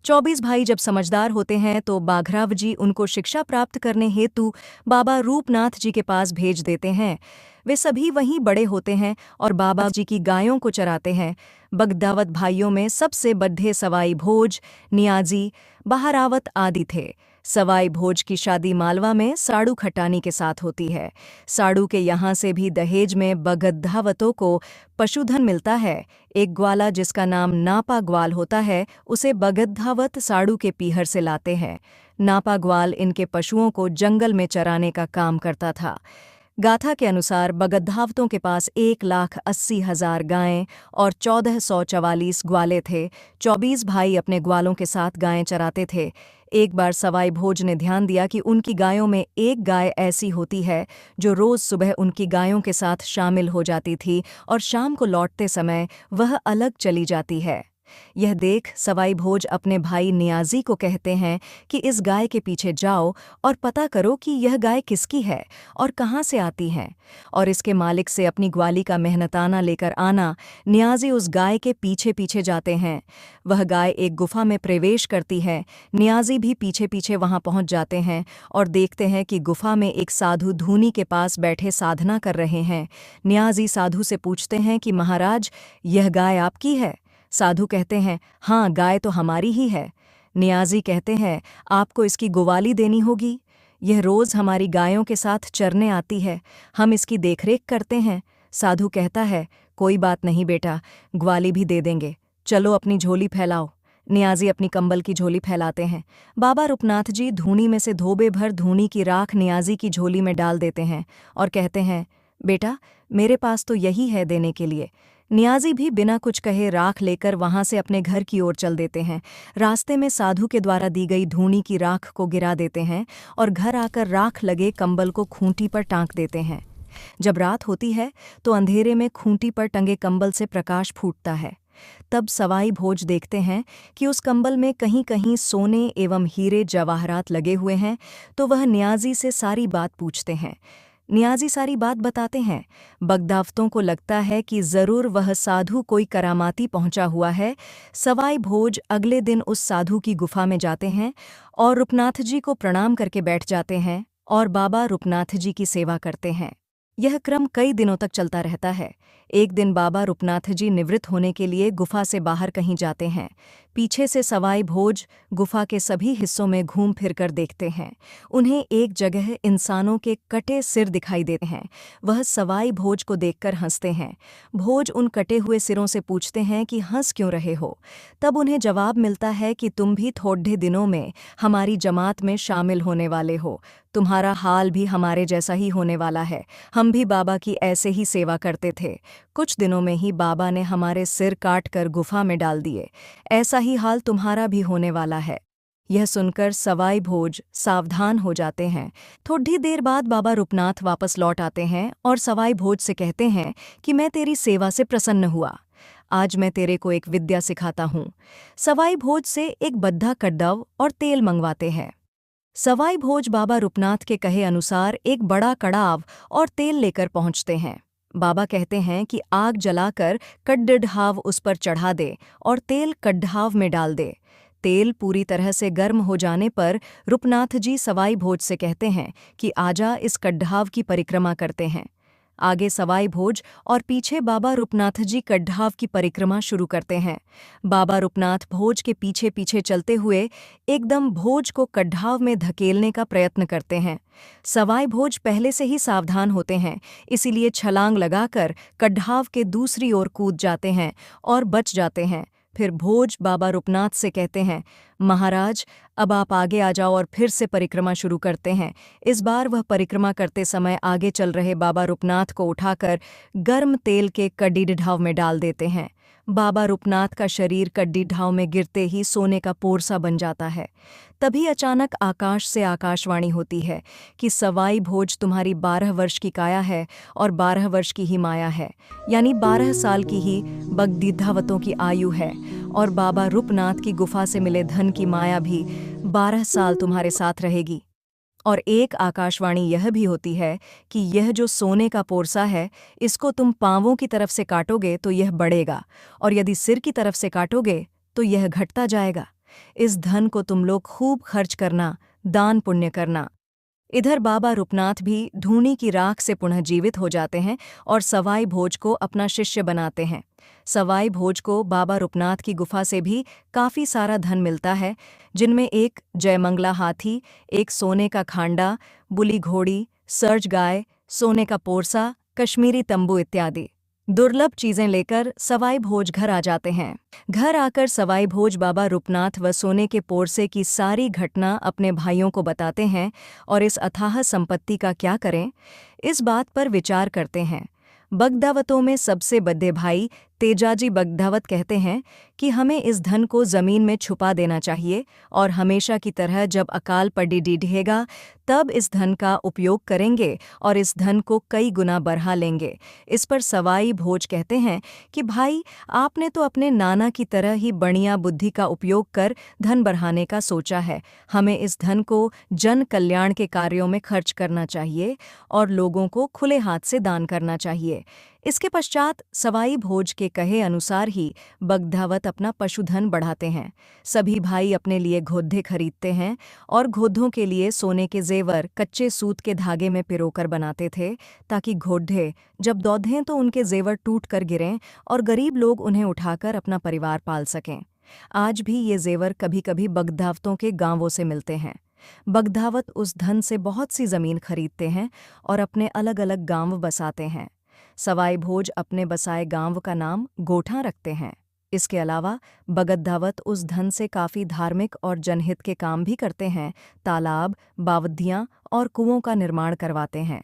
24 भाई जब समझदार होते हैं तो बाघराव जी उनको शिक्षा प्राप्त करने हेतु बाबा रूपनाथ जी के पास भेज देते हैं। वे सभी वहीं बड़े होते हैं और बाबा जी की गायों को चराते हैं। बगदावत भाइयों में सबसे बड्ढे सवाई भोज, नियाजी, बहारावत आदि थे। सवाई भोज की शादी मालवा में साड़ू खट्टानी के साथ होती है। साड़ू के यहाँ से भी दहेज में बगदावतों को पशुधन मिलता है। एक ग्वाला जिसका नाम नापा ग्वाल होता है उसे बगदावत साड़ू के पीहर से लाते हैं। नापा ग्वाल इनके पशुओं को जंगल में चराने का काम करता था। गाथा के अनुसार बगदावतों के पास 1,80,000 गायें और 1,444 ग्वाले थे। 24 भाई अपने ग्वालों के साथ गायें चराते थे। एक बार सवाई भोज ने ध्यान दिया कि उनकी गायों में एक गाय ऐसी होती है जो रोज़ सुबह उनकी गायों के साथ शामिल हो जाती थी और शाम को लौटते समय वह अलग चली जाती है। यह देख सवाई भोज अपने भाई नियाजी को कहते हैं कि इस गाय के पीछे जाओ और पता करो कि यह गाय किसकी है और कहाँ से आती है, और इसके मालिक से अपनी ग्वाली का मेहनताना लेकर आना। नियाजी उस गाय के पीछे पीछे जाते हैं। वह गाय एक गुफा में प्रवेश करती है। नियाजी भी पीछे पीछे वहां पहुंच जाते हैं और देखते हैं कि गुफा में एक साधु धूनी के पास बैठे साधना कर रहे हैं। नियाजी साधु से पूछते हैं कि महाराज, यह गाय आपकी है? साधु कहते हैं, हाँ, गाय तो हमारी ही है। नियाजी कहते हैं, आपको इसकी गुवाली देनी होगी। यह रोज़ हमारी गायों के साथ चरने आती है, हम इसकी देखरेख करते हैं। साधु कहता है, कोई बात नहीं बेटा, ग्वाली भी दे देंगे, चलो अपनी झोली फैलाओ। नियाजी अपनी कंबल की झोली फैलाते हैं। बाबा रूपनाथ जी धूनी में से धोबे भर धूनी की राख नियाजी की झोली में डाल देते हैं और कहते हैं, बेटा, मेरे पास तो यही है देने के लिए। नियाजी भी बिना कुछ कहे राख लेकर वहां से अपने घर की ओर चल देते हैं। रास्ते में साधु के द्वारा दी गई धूनी की राख को गिरा देते हैं और घर आकर राख लगे कंबल को खूंटी पर टांक देते हैं। जब रात होती है तो अंधेरे में खूंटी पर टंगे कंबल से प्रकाश फूटता है। तब सवाई भोज देखते हैं कि उस कंबल में कहीं कहीं सोने एवं हीरे जवाहरात लगे हुए हैं, तो वह नियाजी से सारी बात पूछते हैं। नियाजी सारी बात बताते हैं। बगदावतों को लगता है कि ज़रूर वह साधु कोई करामाती पहुंचा हुआ है। सवाई भोज अगले दिन उस साधु की गुफा में जाते हैं और रूपनाथ जी को प्रणाम करके बैठ जाते हैं और बाबा रूपनाथ जी की सेवा करते हैं। यह क्रम कई दिनों तक चलता रहता है। एक दिन बाबा रूपनाथ जी निवृत्त होने के लिए गुफा से बाहर कहीं जाते हैं। पीछे से सवाई भोज गुफा के सभी हिस्सों में घूम फिर कर देखते हैं। उन्हें एक जगह इंसानों के कटे सिर दिखाई देते हैं। वह सवाई भोज को देखकर हंसते हैं। भोज उन कटे हुए सिरों से पूछते हैं कि हंस क्यों रहे हो? तब उन्हें जवाब मिलता है कि तुम भी थोड़े दिनों में हमारी जमात में शामिल होने वाले हो। तुम्हारा हाल भी हमारे जैसा ही होने वाला है। हम भी बाबा की ऐसे ही सेवा करते थे। कुछ दिनों में ही बाबा ने हमारे सिर काट कर गुफा में डाल दिए। ऐसा ही हाल तुम्हारा भी होने वाला है। यह सुनकर सवाई भोज सावधान हो जाते हैं। थोड़ी देर बाद बाबा रूपनाथ वापस लौट आते हैं और सवाई भोज से कहते हैं कि मैं तेरी सेवा से प्रसन्न हुआ। आज मैं तेरे को एक विद्या सिखाता हूँ। सवाई भोज से एक बद्धा कड्डव और तेल मंगवाते हैं। सवाई भोज बाबा रूपनाथ के कहे अनुसार एक बड़ा कड़ाव और तेल लेकर पहुंचते हैं। बाबा कहते हैं कि आग जलाकर कड्ढाव उस पर चढ़ा दे और तेल कड्ढाव में डाल दे। तेल पूरी तरह से गर्म हो जाने पर रूपनाथ जी सवाई भोज से कहते हैं कि आजा इस कड्ढाव की परिक्रमा करते हैं। आगे सवाई भोज और पीछे बाबा रूपनाथ जी कड्ढाव की परिक्रमा शुरू करते हैं। बाबा रूपनाथ भोज के पीछे पीछे चलते हुए एकदम भोज को कड्ढाव में धकेलने का प्रयत्न करते हैं। सवाई भोज पहले से ही सावधान होते हैं, इसीलिए छलांग लगाकर कड्ढाव के दूसरी ओर कूद जाते हैं और बच जाते हैं। फिर भोज बाबा रूपनाथ से कहते हैं, महाराज, अब आप आगे आ जाओ, और फिर से परिक्रमा शुरू करते हैं। इस बार वह परिक्रमा करते समय आगे चल रहे बाबा रूपनाथ को उठाकर गर्म तेल के कड्ढाव में डाल देते हैं। बाबा रूपनाथ का शरीर कड्ढाव में गिरते ही सोने का पोरसा बन जाता है। तभी अचानक आकाश से आकाशवाणी होती है कि सवाई भोज तुम्हारी 12 वर्ष की काया है और 12 वर्ष की ही माया है, यानी 12 साल की ही बगदीधावतों की आयु है, और बाबा रूपनाथ की गुफा से मिले धन की माया भी 12 साल तुम्हारे साथ रहेगी। और एक आकाशवाणी यह भी होती है कि यह जो सोने का पोरसा है, इसको तुम पांवों की तरफ से काटोगे तो यह बढ़ेगा, और यदि सिर की तरफ से काटोगे तो यह घटता जाएगा। इस धन को तुम लोग खूब खर्च करना, दान पुण्य करना। इधर बाबा रूपनाथ भी धूनी की राख से पुनः जीवित हो जाते हैं और सवाई भोज को अपना शिष्य बनाते हैं। सवाई भोज को बाबा रूपनाथ की गुफा से भी काफ़ी सारा धन मिलता है, जिनमें एक जयमंगला हाथी, एक सोने का खांडा, बुली घोड़ी, सर्ज गाय, सोने का पोरसा, कश्मीरी तंबू इत्यादि दुर्लभ चीजें लेकर सवाई भोज घर आ जाते हैं। घर आकर सवाई भोज बाबा रूपनाथ व सोने के पोरसे की सारी घटना अपने भाइयों को बताते हैं और इस अथाह संपत्ति का क्या करें, इस बात पर विचार करते हैं। बगदावतों में सबसे बड़े भाई तेजाजी बगदावत कहते हैं कि हमें इस धन को जमीन में छुपा देना चाहिए और हमेशा की तरह जब अकाल पड़ी ढहेगा तब इस धन का उपयोग करेंगे और इस धन को कई गुना बढ़ा लेंगे। इस पर सवाई भोज कहते हैं कि भाई, आपने तो अपने नाना की तरह ही बढ़िया बुद्धि का उपयोग कर धन बढ़ाने का सोचा है। हमें इस धन को जन कल्याण के कार्यों में खर्च करना चाहिए और लोगों को खुले हाथ से दान करना चाहिए। इसके पश्चात सवाई भोज के कहे अनुसार ही बगदावत अपना पशुधन बढ़ाते हैं। सभी भाई अपने लिए घोड़े खरीदते हैं और घोड़ों के लिए सोने के जेवर कच्चे सूत के धागे में पिरोकर बनाते थे, ताकि घोड़े जब दौड़ें तो उनके जेवर टूट कर गिरें और गरीब लोग उन्हें उठाकर अपना परिवार पाल सकें। आज भी ये जेवर कभी कभी बगदावतों के गांवों से मिलते हैं। बगदावत उस धन से बहुत सी जमीन खरीदते हैं और अपने अलग अलग गांव बसाते हैं। सवाई भोज अपने बसाए गांव का नाम गोठा रखते हैं। इसके अलावा बगदावत उस धन से काफ़ी धार्मिक और जनहित के काम भी करते हैं। तालाब, बावद्दियाँ और कुओं का निर्माण करवाते हैं।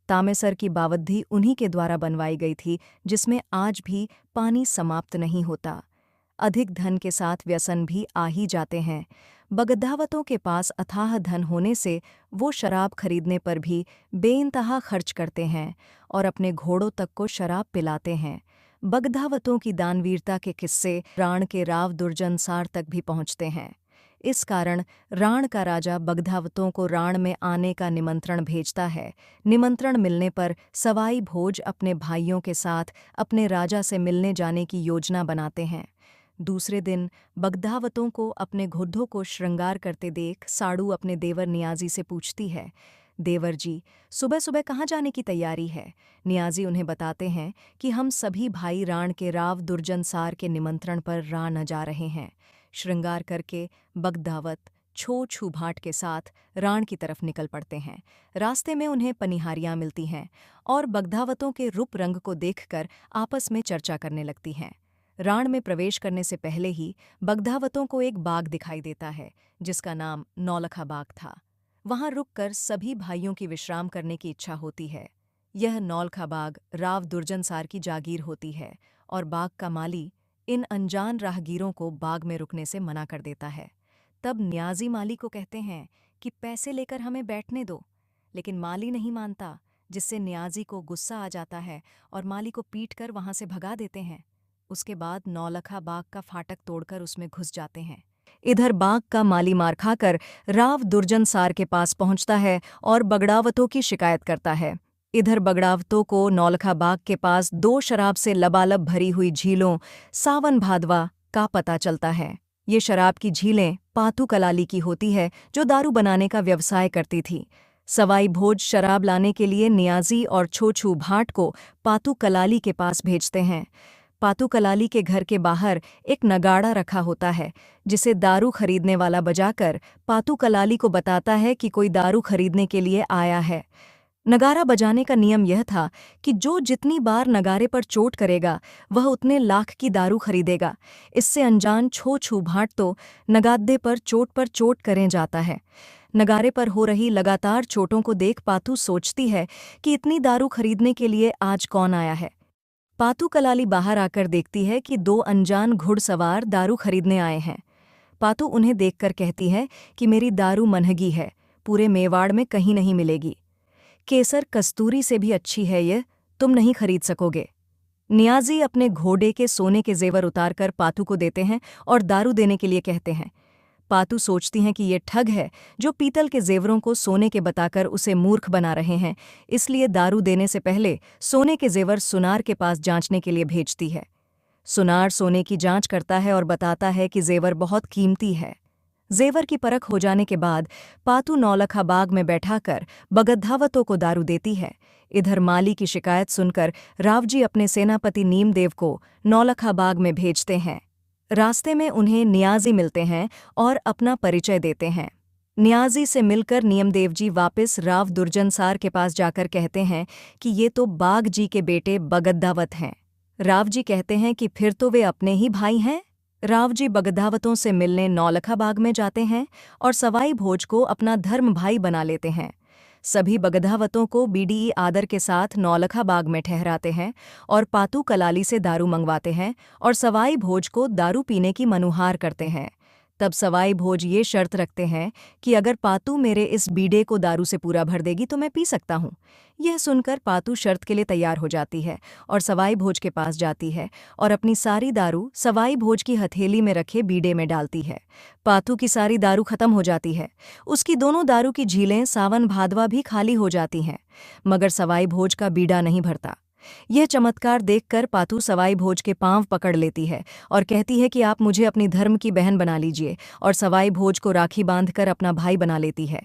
तामेसर की बावद्दी उन्हीं के द्वारा बनवाई गई थी, जिसमें आज भी पानी समाप्त नहीं होता। अधिक धन के साथ व्यसन भी आ ही जाते हैं। बगदावतों के पास अथाह धन होने से वो शराब खरीदने पर भी बेइंतहा खर्च करते हैं और अपने घोड़ों तक को शराब पिलाते हैं। बगदावतों की दानवीरता के किस्से राण के राव दुर्जनसार तक भी पहुंचते हैं। इस कारण राण का राजा बगदावतों को राण में आने का निमंत्रण भेजता है। निमंत्रण मिलने पर सवाई भोज अपने भाइयों के साथ अपने राजा से मिलने जाने की योजना बनाते हैं। दूसरे दिन बगदावतों को अपने घोड़ों को श्रृंगार करते देख साड़ू अपने देवर नियाजी से पूछती है, देवर जी, सुबह सुबह कहाँ जाने की तैयारी है? नियाजी उन्हें बताते हैं कि हम सभी भाई राण के राव दुर्जनसार के निमंत्रण पर राण जा रहे हैं। श्रृंगार करके बगदावत छो छू भाट के साथ राण की तरफ निकल पड़ते हैं। रास्ते में उन्हें पनिहारियां मिलती हैं और बगदावतों के रूप रंग को देखकर आपस में चर्चा करने लगती हैं। राण में प्रवेश करने से पहले ही बगदावतों को एक बाग दिखाई देता है, जिसका नाम नौलखा बाग था। वहां रुककर सभी भाइयों की विश्राम करने की इच्छा होती है। यह नौलखा बाग राव दुर्जनसार की जागीर होती है और बाग का माली इन अनजान राहगीरों को बाग में रुकने से मना कर देता है। तब नियाजी माली को कहते हैं कि पैसे लेकर हमें बैठने दो, लेकिन माली नहीं मानता, जिससे नियाजी को गुस्सा आ जाता है और माली को पीटकर वहां से भगा देते हैं। उसके बाद नौलखा बाग का फाटक तोड़कर उसमें घुस जाते हैं। इधर बाग का माली मार खाकर राव दुर्जनसार के पास पहुंचता है और बगड़ावतों की शिकायत करता है। इधर बगड़ावतों को नौलखा बाग के पास 2 शराब से लबालब भरी हुई झीलों सावन भादवा का पता चलता है। ये शराब की झीलें पातू कलाली की होती है, जो दारू बनाने का व्यवसाय करती थी। सवाई भोज शराब लाने के लिए नियाजी और छोछू भाट को पातू कलाली के पास भेजते हैं। पातू कलाली के घर के बाहर एक नगाड़ा रखा होता है, जिसे दारू खरीदने वाला बजाकर पातू कलाली को बताता है कि कोई दारू खरीदने के लिए आया है। नगारा बजाने का नियम यह था कि जो जितनी बार नगारे पर चोट करेगा वह उतने लाख की दारू खरीदेगा। इससे अनजान छो छू भाट तो नगादे पर चोट करें जाता है। नगारे पर हो रही लगातार चोटों को देख पातू सोचती है कि इतनी दारू खरीदने के लिए आज कौन आया है। पातू कलाली बाहर आकर देखती है कि 2 अनजान घुड़सवार दारू खरीदने आए हैं। पातू उन्हें देखकर कहती है कि मेरी दारू मनहगी है, पूरे मेवाड़ में कहीं नहीं मिलेगी। केसर कस्तूरी से भी अच्छी है, ये तुम नहीं खरीद सकोगे। नियाजी अपने घोड़े के सोने के जेवर उतारकर पातू को देते हैं और दारू देने के लिए कहते हैं। पातू सोचती हैं कि ये ठग है, जो पीतल के जेवरों को सोने के बताकर उसे मूर्ख बना रहे हैं, इसलिए दारू देने से पहले सोने के जेवर सुनार के पास जांचने के लिए भेजती है। सुनार सोने की जांच करता है और बताता है कि जेवर बहुत कीमती है। जेवर की परख हो जाने के बाद पातू नौलखा बाग में बैठाकर बगद्धावतों को दारू देती है। इधर माली की शिकायत सुनकर रावजी अपने सेनापति नीमदेव को नौलखा बाग में भेजते हैं। रास्ते में उन्हें नियाजी मिलते हैं और अपना परिचय देते हैं। नियाजी से मिलकर नियमदेव जी वापस राव दुर्जनसार के पास जाकर कहते हैं कि ये तो बाग जी के बेटे बगद्दावत हैं। राव जी कहते हैं कि फिर तो वे अपने ही भाई हैं। राव जी बगद्दावतों से मिलने नौलखा बाग में जाते हैं और सवाई भोज को अपना धर्म भाई बना लेते हैं। सभी बगद्दावतों को बीडीई आदर के साथ नौलखा बाग में ठहराते हैं और पातू कलाली से दारू मंगवाते हैं और सवाई भोज को दारू पीने की मनुहार करते हैं। तब सवाई भोज ये शर्त रखते हैं कि अगर पातू मेरे इस बीडे को दारू से पूरा भर देगी तो मैं पी सकता हूँ। यह सुनकर पातू शर्त के लिए तैयार हो जाती है और सवाई भोज के पास जाती है और अपनी सारी दारू सवाई भोज की हथेली में रखे बीडे में डालती है। पातू की सारी दारू खत्म हो जाती है। उसकी दोनों दारू की झीलें सावन भादवा भी खाली हो जाती हैं, मगर सवाई भोज का बीड़ा नहीं भरता। यह चमत्कार देखकर पातू सवाई भोज के पांव पकड़ लेती है और कहती है कि आप मुझे अपनी धर्म की बहन बना लीजिए, और सवाई भोज को राखी बांधकर अपना भाई बना लेती है।